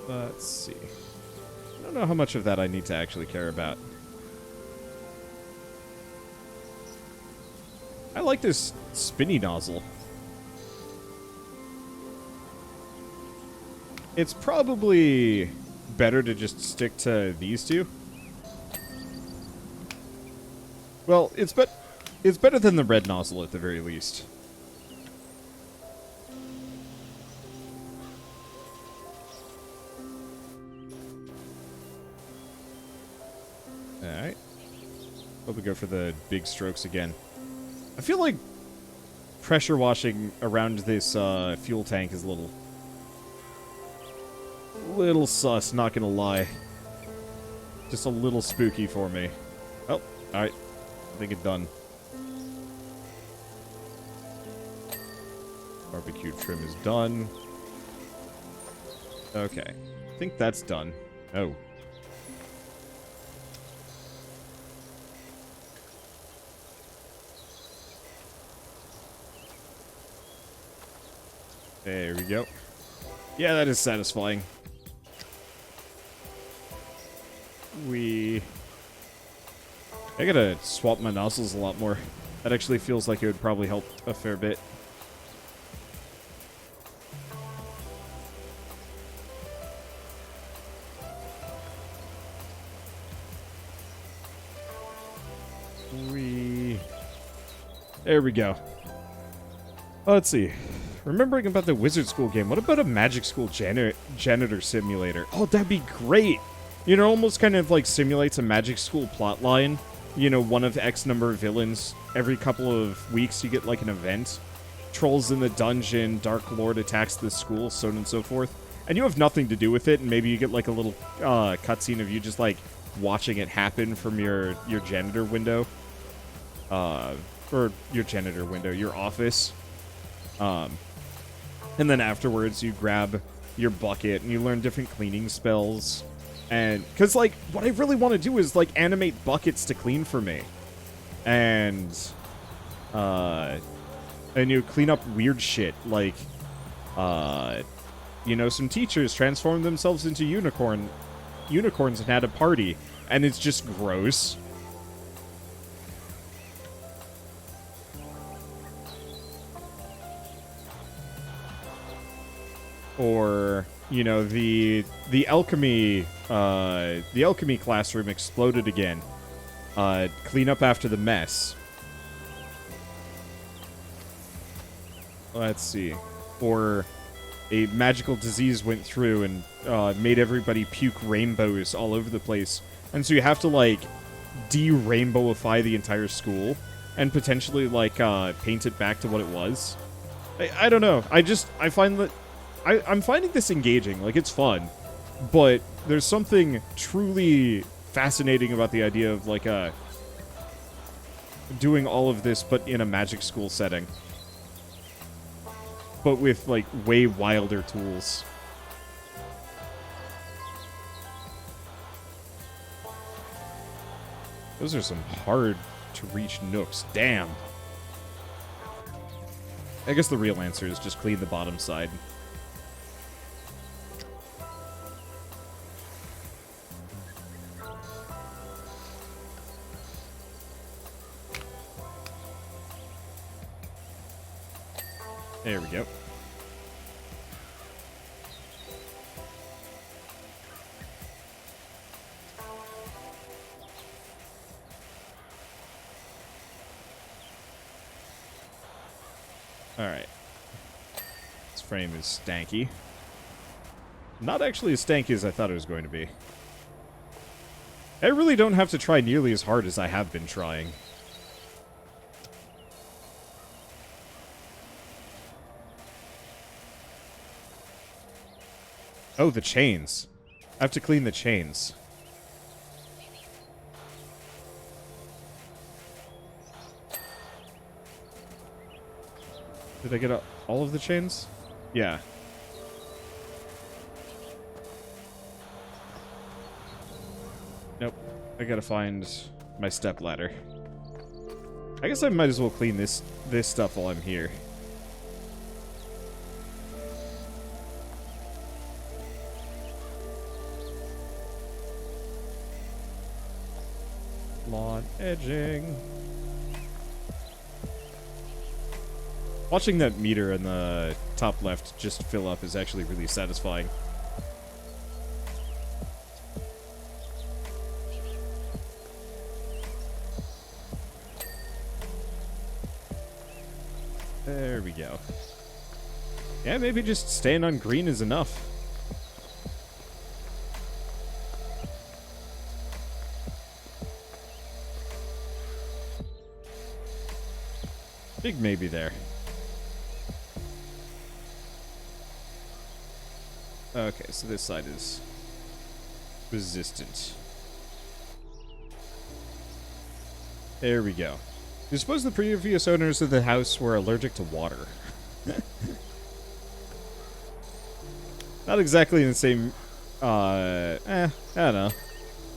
Let's see. I don't know how much of that I need to actually care about. I like this spinny nozzle. It's probably better to just stick to these two. Well, it's better than the red nozzle at the very least. Alright. Hope we go for the big strokes again. I feel like pressure washing around this fuel tank is a little sus, not gonna lie. Just a little spooky for me. Oh, alright. I think it's done. Barbecue trim is done. Okay. I think that's done. Oh. There we go. Yeah, that is satisfying. I gotta swap my nozzles a lot more. That actually feels like it would probably help a fair bit. There we go. Let's see. Remembering about the Wizard School game, what about a Magic School janitor simulator? Oh, that'd be great! You know, almost kind of like simulates a Magic School plotline. You know, one of X number of villains. Every couple of weeks you get like an event. Trolls in the dungeon, Dark Lord attacks the school, so on and so forth. And you have nothing to do with it, and maybe you get like a little cutscene of you just like watching it happen from your janitor window. Or your janitor window, your office. And then afterwards you grab your bucket and you learn different cleaning spells. And because like what I really want to do is like animate buckets to clean for me. And you clean up weird shit like you know, some teachers transform themselves into unicorns and had a party, and it's just gross. Or, you know, the alchemy classroom exploded again. Clean up after the mess. Let's see. Or a magical disease went through and made everybody puke rainbows all over the place. And so you have to, like, de-rainbowify the entire school and potentially, like, paint it back to what it was. I don't know. I find that I'm finding this engaging. Like, it's fun. But there's something truly fascinating about the idea of, like, doing all of this, but in a magic school setting. But with, like, way wilder tools. Those are some hard-to-reach nooks. Damn. I guess the real answer is just clean the bottom side. There we go. Alright. This frame is stanky. Not actually as stanky as I thought it was going to be. I really don't have to try nearly as hard as I have been trying. Oh, the chains. I have to clean the chains. Did I get all of the chains? Yeah. Nope. I gotta find my stepladder. I guess I might as well clean this stuff while I'm here. on, edging. Watching that meter in the top left just fill up is actually really satisfying. There we go. Yeah, maybe just staying on green is enough. Big maybe there. Okay, so this side is resistant. There we go. You suppose the previous owners of the house were allergic to water? Not exactly in the same, I don't know.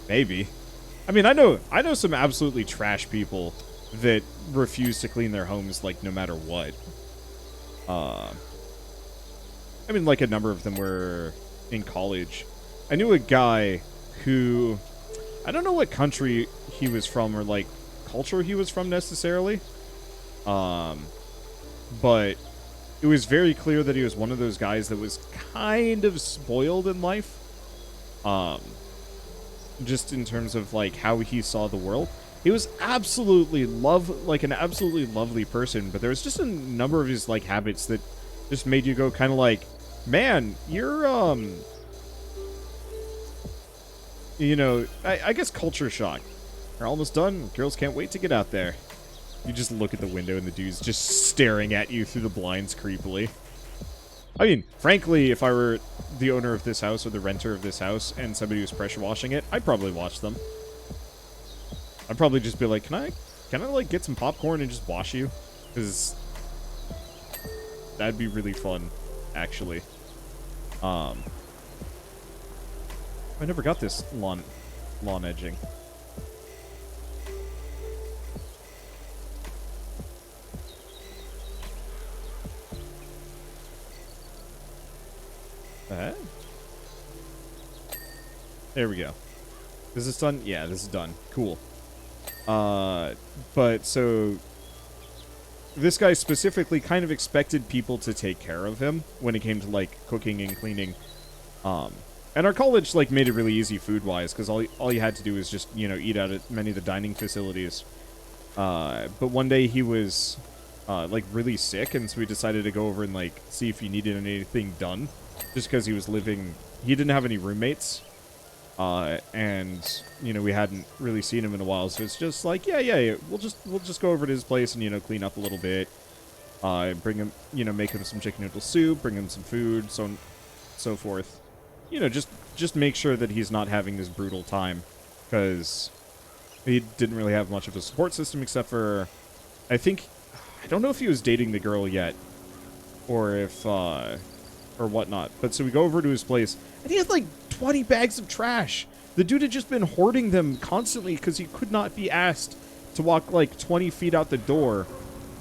Maybe. I mean, I know some absolutely trash people that refuse to clean their homes, like, no matter what. I mean, like, a number of them were in college. I knew a guy who, I don't know what country he was from or, like, culture he was from necessarily. But it was very clear that he was one of those guys that was kind of spoiled in life. Just in terms of, like, how he saw the world. He was absolutely an absolutely lovely person, but there was just a number of his, like, habits that just made you go kind of like, man, you're, you know, I guess culture shock. We're almost done. Girls can't wait to get out there. You just look at the window and the dude's just staring at you through the blinds creepily. I mean, frankly, if I were the owner of this house or the renter of this house and somebody was pressure washing it, I'd probably watch them. I'd probably just be like, can I like get some popcorn and just wash you? Because that'd be really fun, actually. I never got this lawn edging. There we go. Is this done? Yeah, this is done. Cool. But so this guy specifically kind of expected people to take care of him when it came to, like, cooking and cleaning. And our college, like, made it really easy food-wise, because all you had to do was just, you know, eat out at many of the dining facilities. But one day he was, like, really sick, and so we decided to go over and, like, see if he needed anything done. Just because he didn't have any roommates. And, you know, we hadn't really seen him in a while, so it's just like, yeah, we'll just go over to his place and, you know, clean up a little bit. Bring him, you know, make him some chicken noodle soup, bring him some food, so on, so forth. You know, just make sure that he's not having this brutal time, because he didn't really have much of a support system except for, I don't know if he was dating the girl yet, or if, or whatnot. But so we go over to his place, and he had like 20 bags of trash. The dude had just been hoarding them constantly because he could not be asked to walk like 20 feet out the door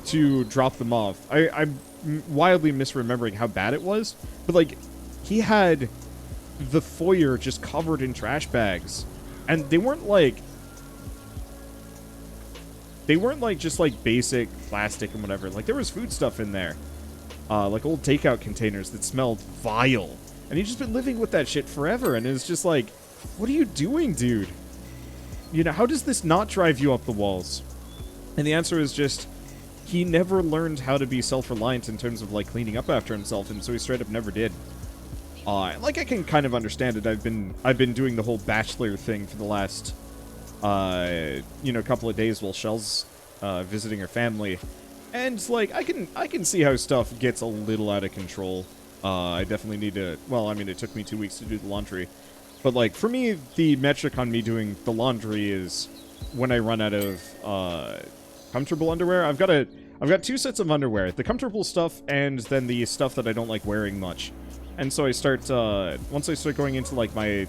to drop them off. I'm wildly misremembering how bad it was, but like he had the foyer just covered in trash bags, and they weren't like just like basic plastic and whatever. Like there was food stuff in there. Like old takeout containers that smelled vile. And he's just been living with that shit forever, and it's just like, what are you doing, dude? You know, how does this not drive you up the walls? And the answer is just, he never learned how to be self-reliant in terms of, like, cleaning up after himself, and so he straight up never did. Like, I can kind of understand it. I've been doing the whole bachelor thing for the last, you know, couple of days while Shell's, visiting her family. And, like, I can see how stuff gets a little out of control. I definitely need to, well, I mean, it took me 2 weeks to do the laundry. But, like, for me, the metric on me doing the laundry is when I run out of, comfortable underwear. I've got 2 sets of underwear. The comfortable stuff, and then the stuff that I don't like wearing much. And so I start, once I start going into, like, my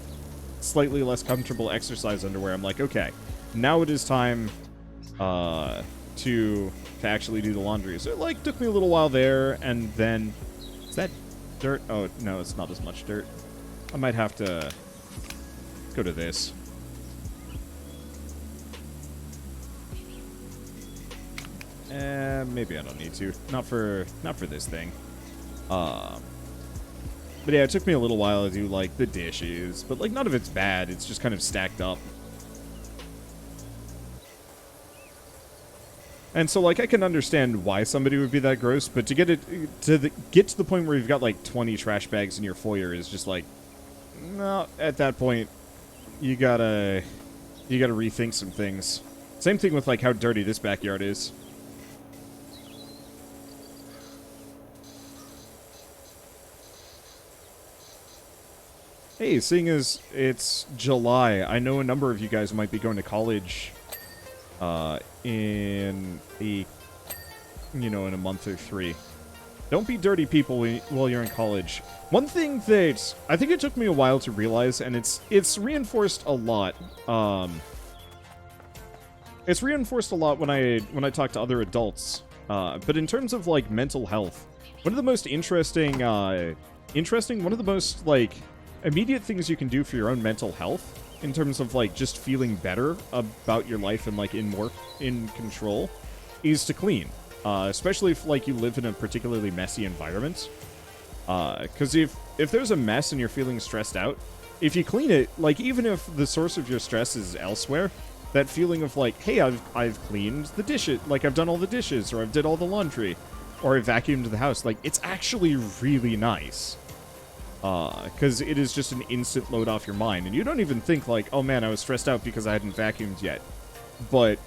slightly less comfortable exercise underwear, I'm like, okay, now it is time, to actually do the laundry. So it, like, took me a little while there, and then, is that dirt? Oh, no, it's not as much dirt. I might have to go to this. Maybe I don't need to. Not for this thing. But yeah, it took me a little while to do, like, the dishes. But, like, none of it's bad. It's just kind of stacked up. And so, like, I can understand why somebody would be that gross, but to get get to the point where you've got, like, 20 trash bags in your foyer is just, like, no, at that point, you gotta rethink some things. Same thing with, like, how dirty this backyard is. Hey, seeing as it's July, I know a number of you guys might be going to college in a month or 3. Don't be dirty people while you're in college. One thing that I think it took me a while to realize, and it's reinforced a lot. It's reinforced a lot when I talk to other adults. But in terms of, like, mental health, one of the most one of the most, like, immediate things you can do for your own mental health, in terms of, like, just feeling better about your life and, like, in control, is to clean. Especially if, like, you live in a particularly messy environment. Because if there's a mess and you're feeling stressed out, if you clean it, like, even if the source of your stress is elsewhere, that feeling of, like, hey, I've cleaned the dishes, like, I've done all the dishes, or I've did all the laundry, or I vacuumed the house, like, it's actually really nice. Because it is just an instant load off your mind, and you don't even think, like, oh man, I was stressed out because I hadn't vacuumed yet. But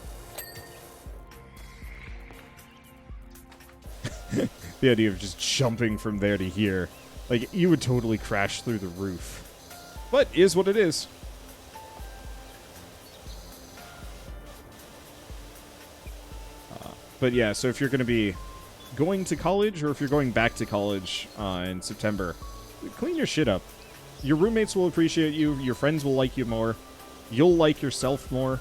the idea of just jumping from there to here, like, you would totally crash through the roof. But is what it is. But yeah, so if you're going to be going to college, or if you're going back to college in September, clean your shit up. Your roommates will appreciate you, your friends will like you more, you'll like yourself more,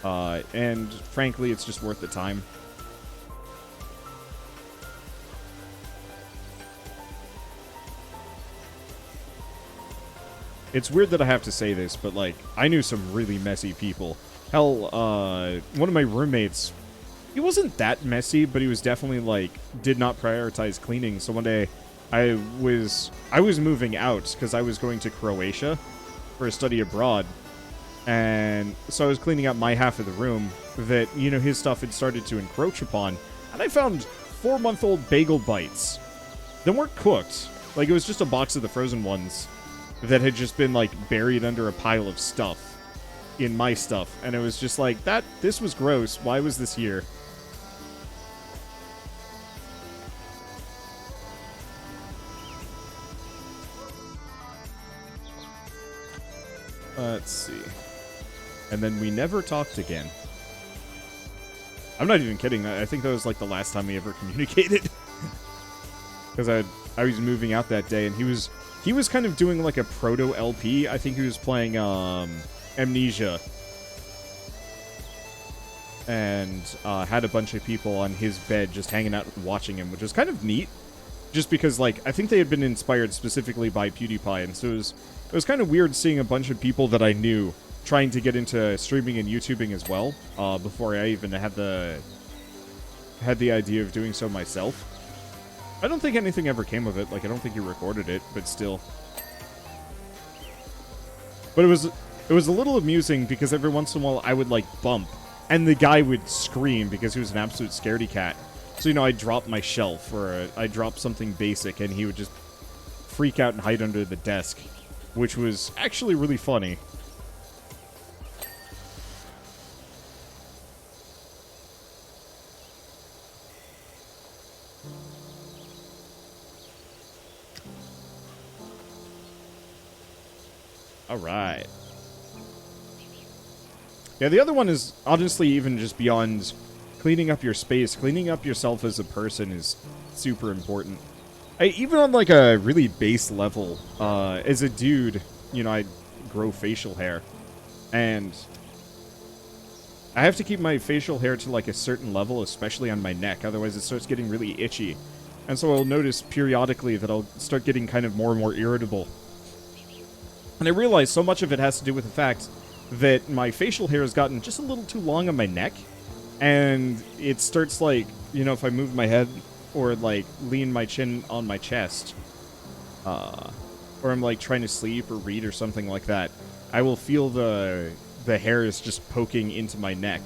and frankly, it's just worth the time. It's weird that I have to say this, but, like, I knew some really messy people. Hell, one of my roommates, he wasn't that messy, but he was definitely, like, did not prioritize cleaning. So one day, I was moving out because I was going to Croatia for a study abroad. And so I was cleaning up my half of the room that, you know, his stuff had started to encroach upon. And I found 4-month-old bagel bites that weren't cooked. Like, it was just a box of the frozen ones that had just been, like, buried under a pile of stuff in my stuff. And it was just like, this was gross. Why was this here? Let's see. And then we never talked again. I'm not even kidding. I think that was, like, the last time we ever communicated. Because I was moving out that day, and he was kind of doing, like, a proto-LP. I think he was playing Amnesia. And had a bunch of people on his bed just hanging out and watching him, which was kind of neat. Just because, like, I think they had been inspired specifically by PewDiePie, and so it was kind of weird seeing a bunch of people that I knew trying to get into streaming and YouTubing as well, before I even had the idea of doing so myself. I don't think anything ever came of it. Like, I don't think he recorded it, but still. But it was a little amusing because every once in a while I would, like, bump, and the guy would scream because he was an absolute scaredy cat. So, you know, I'd drop my shelf, or I'd drop something basic, and he would just freak out and hide under the desk, which was actually really funny. Alright. Yeah, the other one is honestly even just beyond cleaning up your space. Cleaning up yourself as a person is super important. Even on, like, a really base level, as a dude, you know, I grow facial hair. And I have to keep my facial hair to, like, a certain level, especially on my neck. Otherwise, it starts getting really itchy. And so I'll notice periodically that I'll start getting kind of more and more irritable. And I realize so much of it has to do with the fact that my facial hair has gotten just a little too long on my neck. And it starts, like, you know, if I move my head or, like, lean my chin on my chest, or I'm, like, trying to sleep or read or something like that, I will feel the hairs just poking into my neck.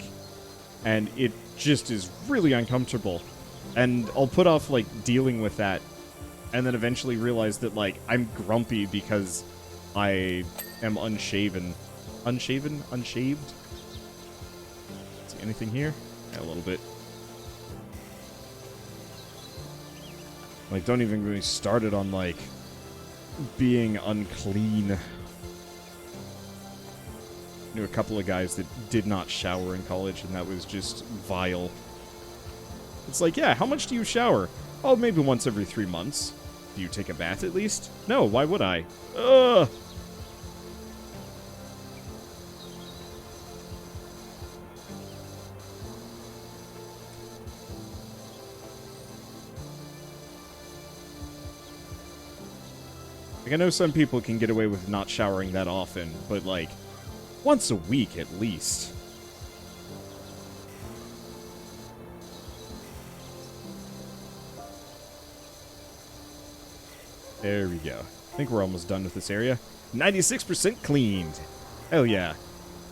And it just is really uncomfortable. And I'll put off, like, dealing with that, and then eventually realize that, like, I'm grumpy because I am unshaven. Unshaven? Unshaved? See anything here? Yeah, a little bit. Like, don't even get me started on, like, being unclean. Knew a couple of guys that did not shower in college, and that was just vile. It's like, yeah, how much do you shower? Oh, maybe once every 3 months. Do you take a bath at least? No, why would I? Ugh! Like, I know some people can get away with not showering that often, but, like, once a week at least. There we go. I think we're almost done with this area. 96% cleaned. Hell yeah.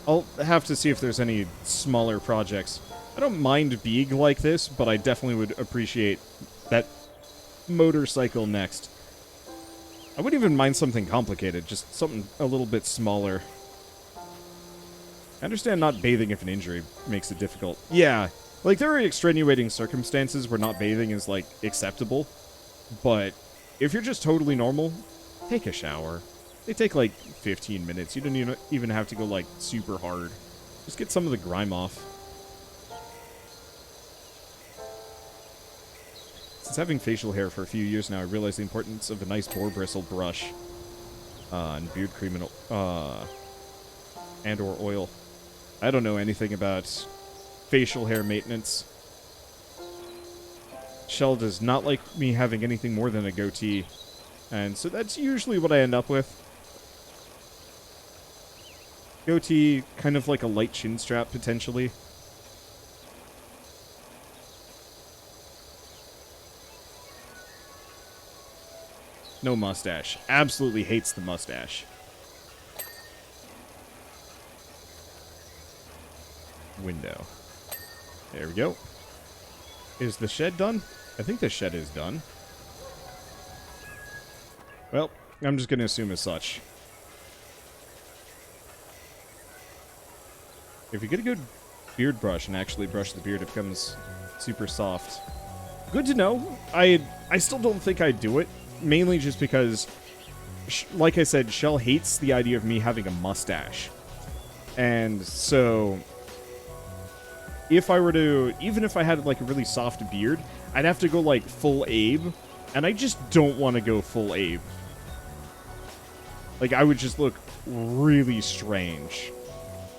I'll have to see if there's any smaller projects. I don't mind being like this, but I definitely would appreciate that motorcycle next. I wouldn't even mind something complicated, just something a little bit smaller. I understand not bathing if an injury makes it difficult. Yeah, like, there are extenuating circumstances where not bathing is, like, acceptable, but if you're just totally normal, take a shower. They take, like, 15 minutes. You don't even have to go, like, super hard. Just get some of the grime off. Since having facial hair for a few years now, I realize the importance of a nice boar bristle brush. And beard cream and or oil. I don't know anything about facial hair maintenance. Shell does not like me having anything more than a goatee, and so that's usually what I end up with. Goatee, kind of like a light chin strap, potentially. No mustache. Absolutely hates the mustache. Window. There we go. Is the shed done? I think the shed is done. Well, I'm just going to assume as such. If you get a good beard brush and actually brush the beard, it becomes super soft. Good to know. I still don't think I'd do it. Mainly just because, like I said, Shell hates the idea of me having a mustache. And so, if I were to, even if I had like a really soft beard, I'd have to go like full Abe, and I just don't want to go full Abe. Like, I would just look really strange.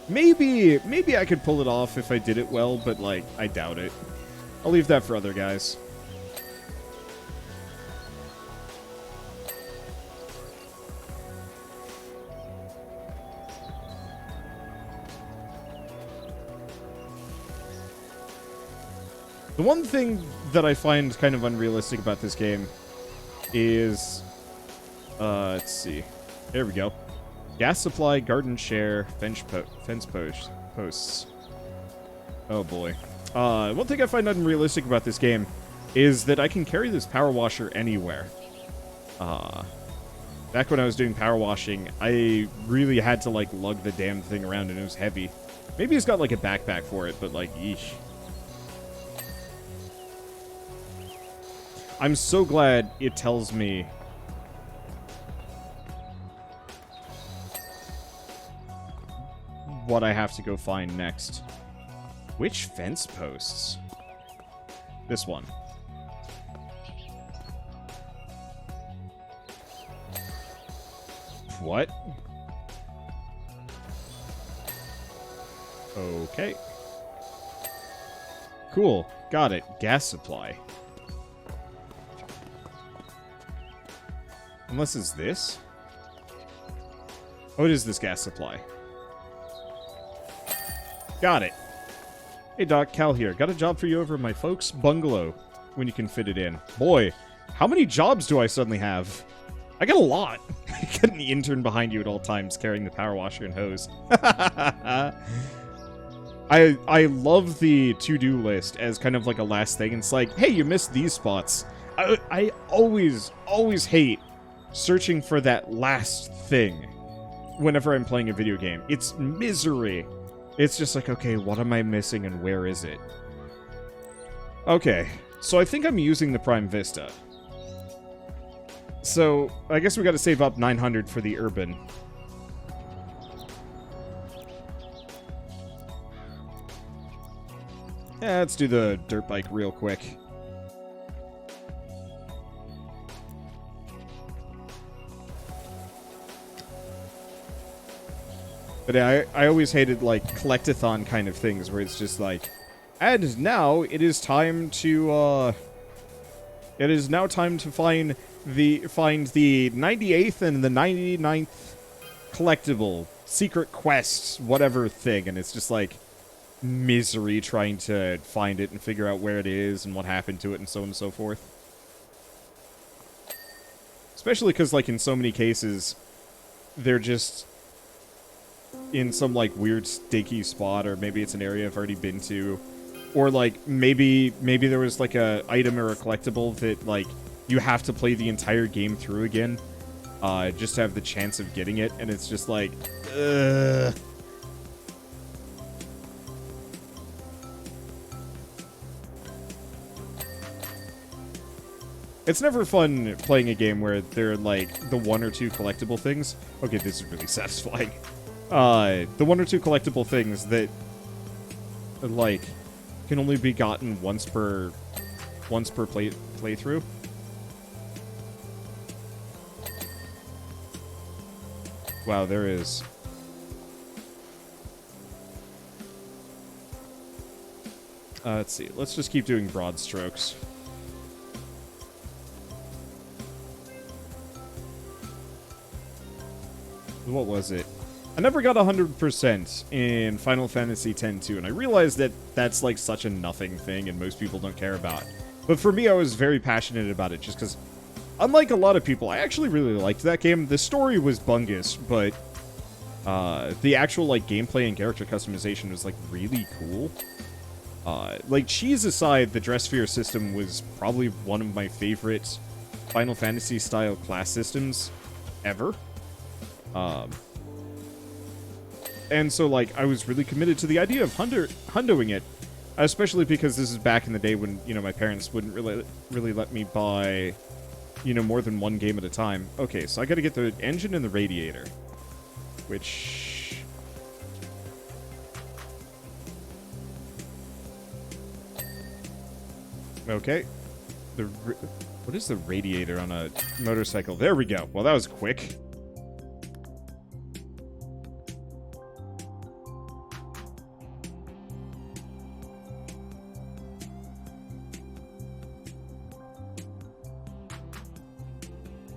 Maybe I could pull it off if I did it well, but like, I doubt it. I'll leave that for other guys. The one thing that I find kind of unrealistic about this game is, let's see. There we go. Gas supply, garden share, fence posts. Oh boy. One thing I find unrealistic about this game is that I can carry this power washer anywhere. Back when I was doing power washing, I really had to like lug the damn thing around, and it was heavy. Maybe it's got like a backpack for it, but like, eesh. I'm so glad it tells me what I have to go find next. Which fence posts? This one. What? Okay. Cool. Got it. Gas supply. Unless it's this? Oh, it is this gas supply. Got it. Hey Doc, Cal here. Got a job for you over at my folks' bungalow when you can fit it in. Boy, how many jobs do I suddenly have? I got a lot. I got an intern behind you at all times carrying the power washer and hose. I love the to-do list as kind of like a last thing. It's like, hey, you missed these spots. I always hate searching for that last thing whenever I'm playing a video game. It's misery. It's just like, okay, what am I missing and where is it? Okay, so I think I'm using the Prime Vista. So, I guess we gotta save up 900 for the urban. Yeah, let's do the dirt bike real quick. But yeah, I always hated, like, collectathon kind of things, where it's just like, and now it is time to, it is now time to find the 98th and the 99th collectible, secret quest, whatever thing, and it's just like misery trying to find it and figure out where it is and what happened to it and so on and so forth. Especially because, like, in so many cases, they're just in some, like, weird sticky spot, or maybe it's an area I've already been to, or, like, maybe there was, like, a item or a collectible that, like, you have to play the entire game through again, just to have the chance of getting it, and it's just like, ugh. It's never fun playing a game where they're, like, the one or two collectible things. Okay, this is really satisfying. The one or two collectible things that, like, can only be gotten once per playthrough. Wow, there is. Let's see. Let's just keep doing broad strokes. What was it? I never got 100% in Final Fantasy X-2, and I realized that that's like such a nothing thing and most people don't care about. But for me, I was very passionate about it just because, unlike a lot of people, I actually really liked that game. The story was bungus, but the actual like gameplay and character customization was like really cool. Like, cheese aside, the dress sphere system was probably one of my favorite Final Fantasy style class systems ever. And so, like, I was really committed to the idea of hundoing it, especially because this is back in the day when, you know, my parents wouldn't really let me buy, you know, more than one game at a time. Okay, so I gotta get the engine and the radiator, which... Okay. What is the radiator on a motorcycle? There we go. Well, that was quick.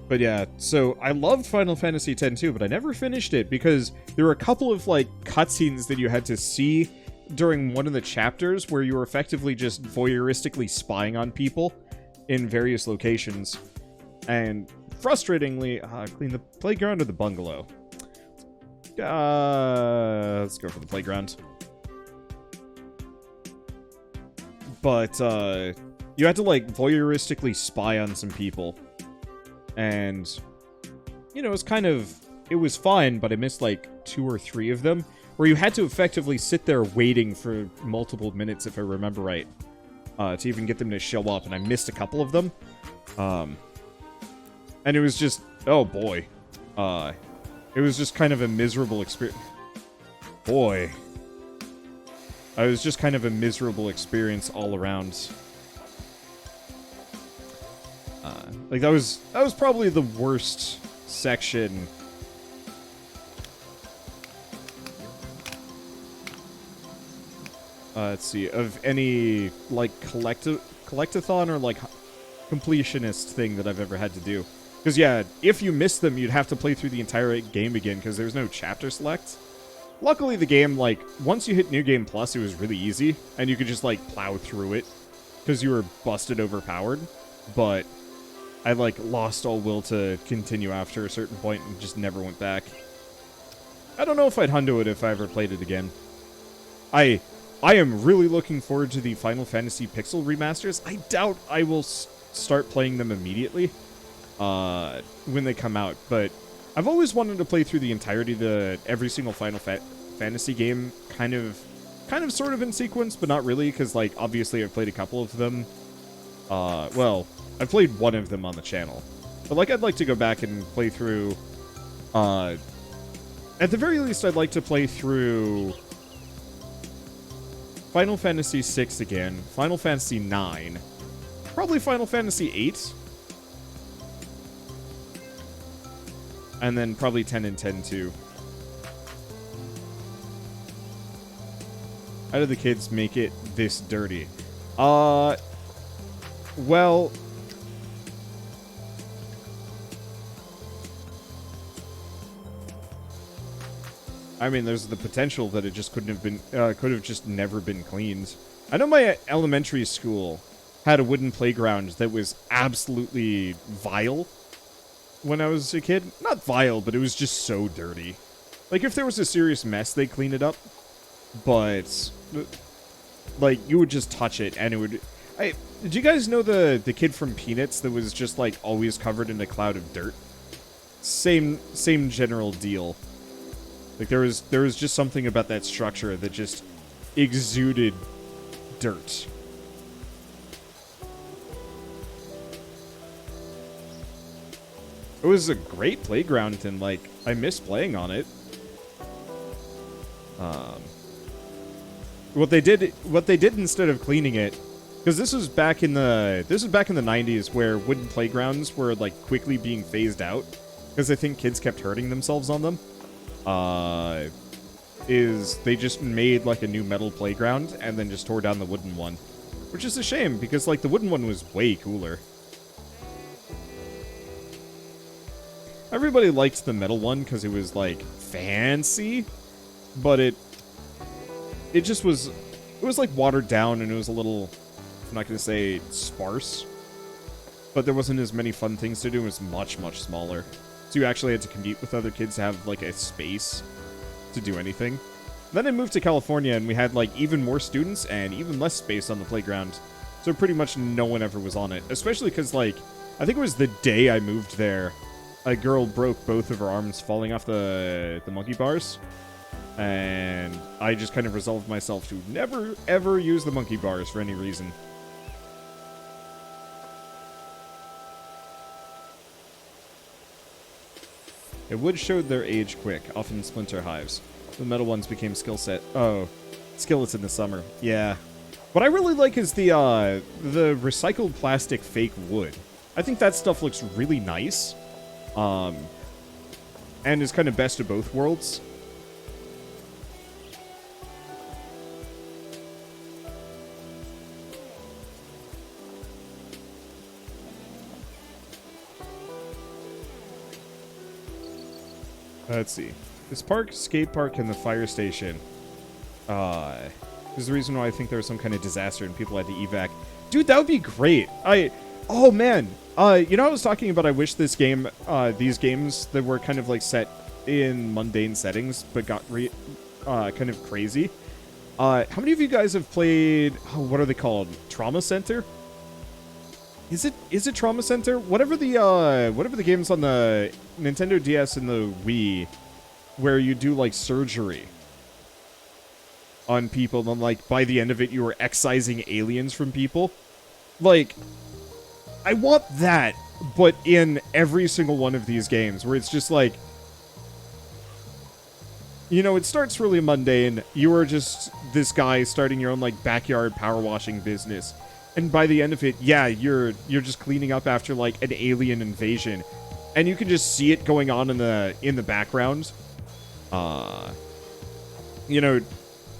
But yeah, so I loved Final Fantasy X-2, but I never finished it because there were a couple of, like, cutscenes that you had to see during one of the chapters where you were effectively just voyeuristically spying on people in various locations. And frustratingly, clean the playground or the bungalow? Let's go for the playground. But, you had to, like, voyeuristically spy on some people. And, you know, it was fine, but I missed like 2 or 3 of them, where you had to effectively sit there waiting for multiple minutes, if I remember right, to even get them to show up, and I missed a couple of them. And it was just, oh boy. It was just kind of a miserable experience. Boy. It was just kind of a miserable experience all around. Like, that was probably the worst section. Let's see, of any, like, collectathon or, like, completionist thing that I've ever had to do. Because, yeah, if you missed them, you'd have to play through the entire game again, because there's no chapter select. Luckily, the game, like, once you hit New Game Plus, it was really easy, and you could just, like, plow through it, because you were busted overpowered, but I, like, lost all will to continue after a certain point and just never went back. I don't know if I'd hundo it if I ever played it again. I am really looking forward to the Final Fantasy Pixel remasters. I doubt I will start playing them immediately when they come out, but I've always wanted to play through the entirety of every single Final Fantasy game, kind of sort of in sequence, but not really, because, like, obviously I've played a couple of them. Well, I've played one of them on the channel. But, like, I'd like to go back and play through, at the very least, I'd like to play through Final Fantasy VI again, Final Fantasy IX, probably Final Fantasy VIII, and then probably 10 and 10 too. How do the kids make it this dirty? Well, I mean, there's the potential that it just could have just never been cleaned. I know my elementary school had a wooden playground that was absolutely vile when I was a kid. Not vile, but it was just so dirty. Like, if there was a serious mess, they'd clean it up. But, like, you would just touch it, and it would... do you guys know the kid from Peanuts that was just, like, always covered in a cloud of dirt? Same general deal. Like, there was just something about that structure that just exuded dirt. It was a great playground, and, like, I miss playing on it. What they did instead of cleaning it, because this was back in the 90s, where wooden playgrounds were, like, quickly being phased out, because I think kids kept hurting themselves on them. Is they just made, like, a new metal playground and then just tore down the wooden one, which is a shame, because, like, the wooden one was way cooler. Everybody liked the metal one because it was, like, fancy, but it just was, it was, like, watered down, and it was a little, I'm not going to say sparse, but there wasn't as many fun things to do. It was much, much smaller. So you actually had to compete with other kids to have, like, a space to do anything. Then I moved to California, and we had, like, even more students and even less space on the playground. So pretty much no one ever was on it. Especially because, like, I think it was the day I moved there, a girl broke both of her arms falling off the monkey bars. And I just kind of resolved myself to never, ever use the monkey bars for any reason. The wood showed their age quick, often splinter hives. The metal ones became skillets in the summer. Yeah. What I really like is the recycled plastic fake wood. I think that stuff looks really nice. And is kind of best of both worlds. Let's see. This park, skate park, and the fire station. Is the reason why I think there was some kind of disaster and people had to evac. Dude, that would be great. Oh man. You know, I was talking about I wish this game, these games that were kind of like set in mundane settings, but got kind of crazy. How many of you guys have played, what are they called? Trauma Center? Is it Trauma Center? Whatever the games on the Nintendo DS and the Wii, where you do, like, surgery on people, and, like, by the end of it, you were excising aliens from people. Like, I want that, but in every single one of these games, where it's just, like, you know, it starts really mundane. You are just this guy starting your own, like, backyard power washing business. And by the end of it, yeah, you're just cleaning up after, like, an alien invasion. And you can just see it going on in the background. You know,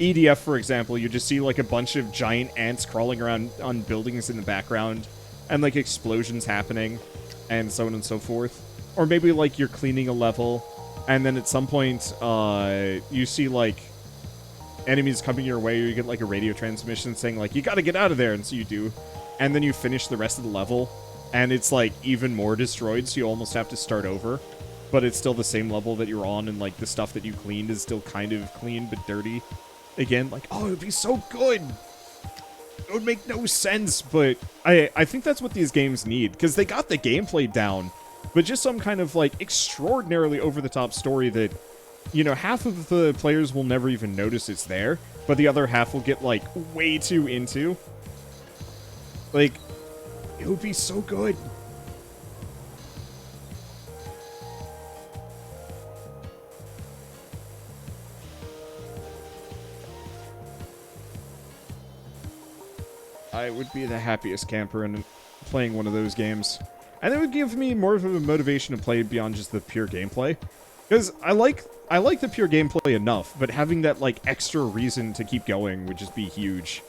EDF, for example, you just see, like, a bunch of giant ants crawling around on buildings in the background. And, like, explosions happening. And so on and so forth. Or maybe, like, you're cleaning a level, and then at some point, you see, like, enemies coming your way, or you get, like, a radio transmission saying, like, you gotta get out of there, and so you do. And then you finish the rest of the level, and it's, like, even more destroyed, so you almost have to start over. But it's still the same level that you're on, and, like, the stuff that you cleaned is still kind of clean, but dirty. Again, like, oh, it would be so good! It would make no sense, but I think that's what these games need, because they got the gameplay down, but just some kind of, like, extraordinarily over-the-top story that, you know, half of the players will never even notice it's there, but the other half will get, like, way too into. Like, it would be so good. I would be the happiest camper in playing one of those games. And it would give me more of a motivation to play beyond just the pure gameplay. Because I like the pure gameplay enough, but having that, like, extra reason to keep going would just be huge.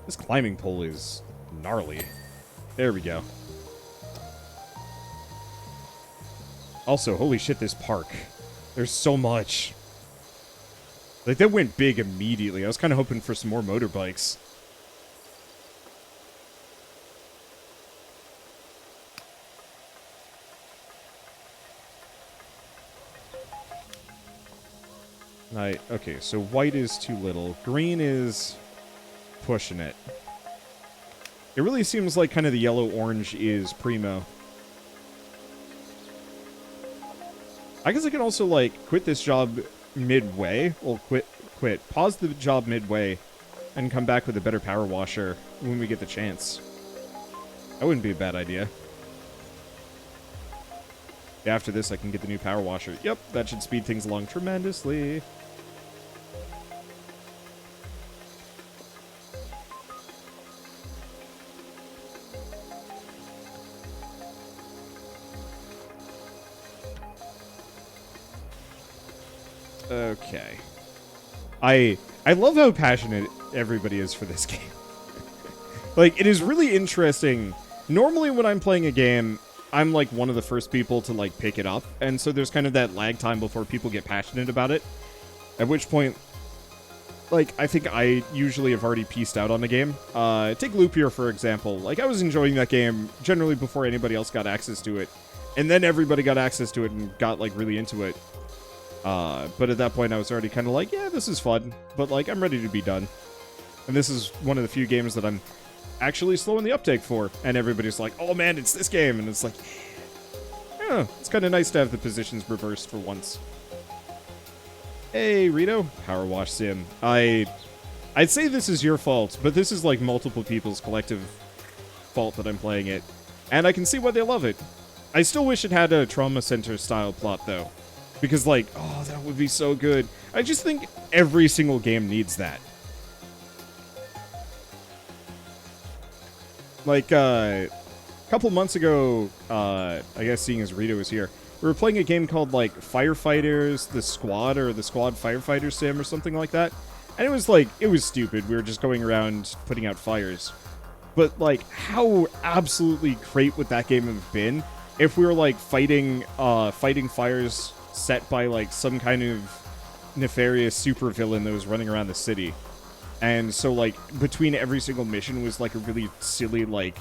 This climbing pole is gnarly. There we go. Also, holy shit, this park. There's so much. Like, that went big immediately. I was kind of hoping for some more motorbikes. Okay, so white is too little. Green is pushing it. It really seems like kind of the yellow-orange is primo. I guess I can also, like, quit this job midway. Well, pause the job midway, and come back with a better power washer when we get the chance. That wouldn't be a bad idea. After this, I can get the new power washer. Yep, that should speed things along tremendously. Okay. I love how passionate everybody is for this game. Like, it is really interesting. Normally when I'm playing a game, I'm like one of the first people to like pick it up, and so there's kind of that lag time before people get passionate about it. At which point, like, I think I usually have already pieced out on the game. Take Loop here, for example. Like, I was enjoying that game generally before anybody else got access to it. And then everybody got access to it and got, like, really into it. But at that point, I was already kind of like, yeah, this is fun, but, like, I'm ready to be done. And this is one of the few games that I'm actually slowing the uptake for. And everybody's like, oh, man, it's this game. And it's like, yeah, it's kind of nice to have the positions reversed for once. Hey, Rito. PowerWash Sim. I'd say this is your fault, but this is, like, multiple people's collective fault that I'm playing it. And I can see why they love it. I still wish it had a trauma center style plot, though. Because, like, oh, that would be so good. I just think every single game needs that. Like, a couple months ago, I guess seeing as Rito was here, we were playing a game called, like, Firefighters, the Squad, or the Squad Firefighter Sim, or something like that. And it was, like, it was stupid. We were just going around putting out fires. But, like, how absolutely great would that game have been if we were, like, fighting fires set by, like, some kind of nefarious supervillain that was running around the city. And so, like, between every single mission was, like, a really silly, like,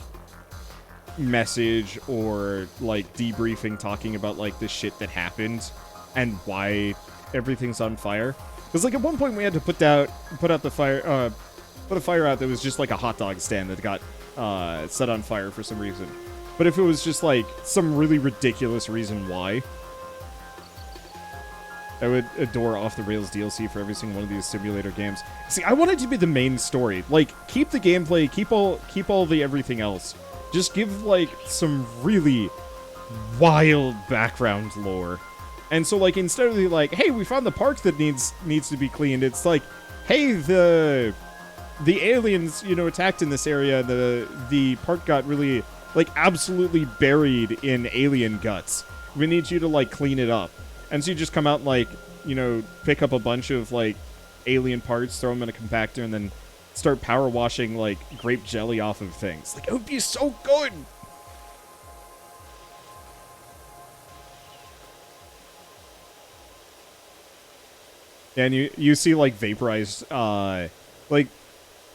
message or, like, debriefing talking about, like, the shit that happened and why everything's on fire. Because, like, at one point we had to put a fire out that was just, like, a hot dog stand that got set on fire for some reason. But if it was just, like, some really ridiculous reason why, I would adore off-the-rails DLC for every single one of these simulator games. See, I want it to be the main story. Like, keep the gameplay, keep all the everything else. Just give, like, some really wild background lore. And so, like, instead of the, like, hey, we found the park that needs to be cleaned, it's like, hey, the aliens, you know, attacked in this area, the park got really, like, absolutely buried in alien guts. We need you to, like, clean it up. And so you just come out and, like, you know, pick up a bunch of, like, alien parts, throw them in a compactor, and then start power washing, like, grape jelly off of things. Like, it would be so good! And you see, like, vaporized, like,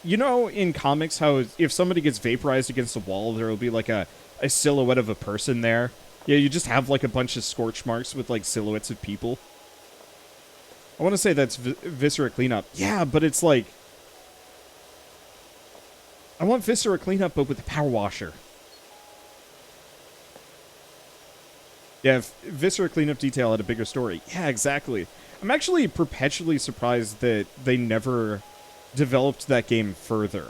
you know in comics how if somebody gets vaporized against a wall, there will be, like, a silhouette of a person there? Yeah, you just have, like, a bunch of scorch marks with, like, silhouettes of people. I want to say that's Viscera Cleanup. Yeah, but it's like... I want Viscera Cleanup, but with the Power Washer. Yeah, if Viscera Cleanup Detail had a bigger story. Yeah, exactly. I'm actually perpetually surprised that they never developed that game further.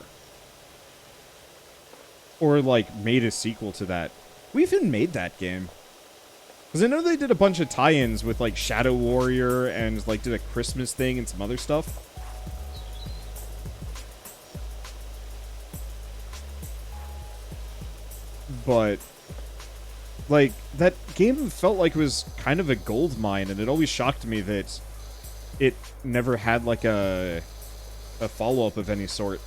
Or, like, made a sequel to that. We even made that game. Because I know they did a bunch of tie-ins with, like, Shadow Warrior and, like, did a Christmas thing and some other stuff. But, like, that game felt like it was kind of a gold mine, and it always shocked me that it never had, like, a follow-up of any sort.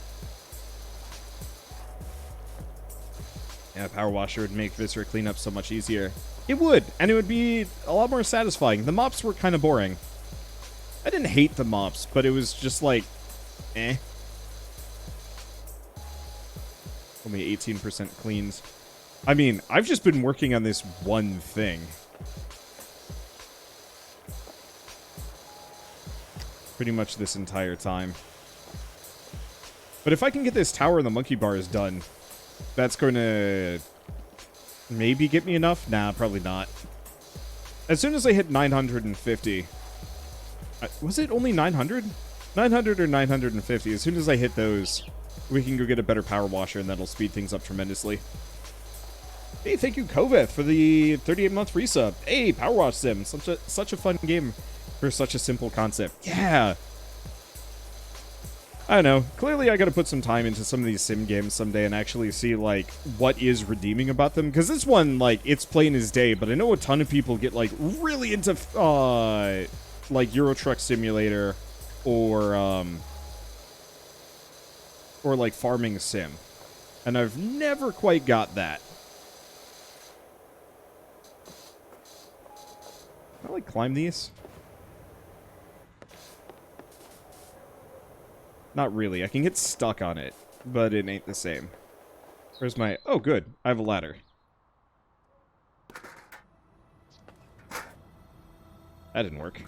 Yeah, Power Washer would make Viscera Cleanup so much easier. It would, and it would be a lot more satisfying. The mops were kind of boring. I didn't hate the mops, but it was just like, eh. Only 18% cleaned. I mean, I've just been working on this one thing. Pretty much this entire time. But if I can get this tower and the monkey bars done, that's going to maybe get me enough? Nah, probably not. As soon as I hit 950... was it only 900? 900 or 950. As soon as I hit those, we can go get a better power washer, and that'll speed things up tremendously. Hey, thank you, Koveth, for the 38-month resub. Hey, Power Wash Sim. Such a fun game for such a simple concept. Yeah. I don't know. Clearly, I gotta put some time into some of these sim games someday and actually see, like, what is redeeming about them. Because this one, like, it's plain as day, but I know a ton of people get, like, really into, like, Euro Truck Simulator or, like, Farming Sim. And I've never quite got that. Can I, like, climb these? Not really. I can get stuck on it, but it ain't the same. Where's my... Oh, good. I have a ladder. That didn't work.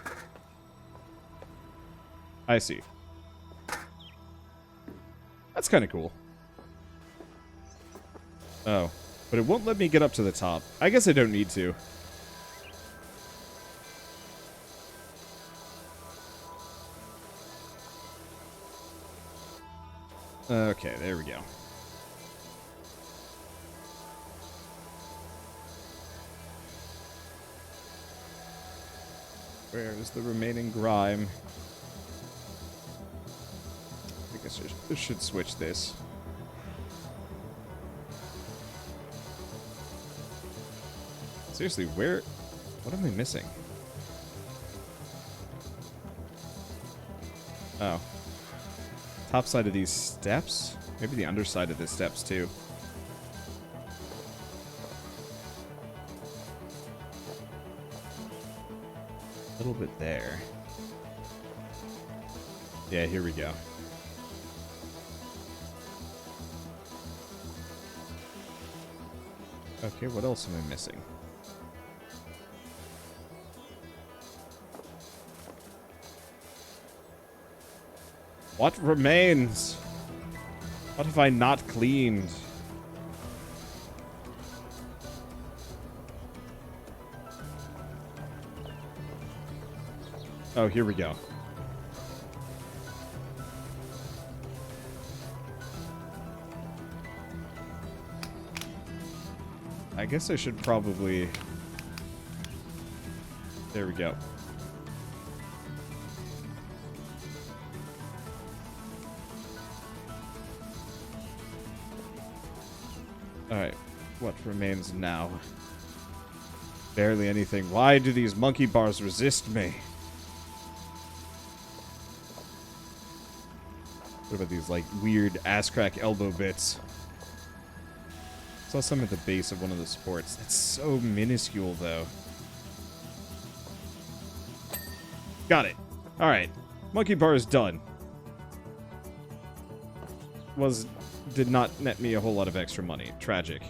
I see. That's kind of cool. Oh. But it won't let me get up to the top. I guess I don't need to. Okay, there we go. Where is the remaining grime? I guess I should switch this. Seriously, where... What am I missing? Oh. Top side of these steps? Maybe the underside of the steps, too. A little bit there. Yeah, here we go. Okay, what else am I missing? What remains? What have I not cleaned? Oh, here we go. I guess I should probably... There we go. Alright, what remains now? Barely anything. Why do these monkey bars resist me? What about these, like, weird ass-crack elbow bits? Saw some at the base of one of the supports. That's so minuscule, though. Got it. Alright. Monkey bar is done. Did not net me a whole lot of extra money. Tragic.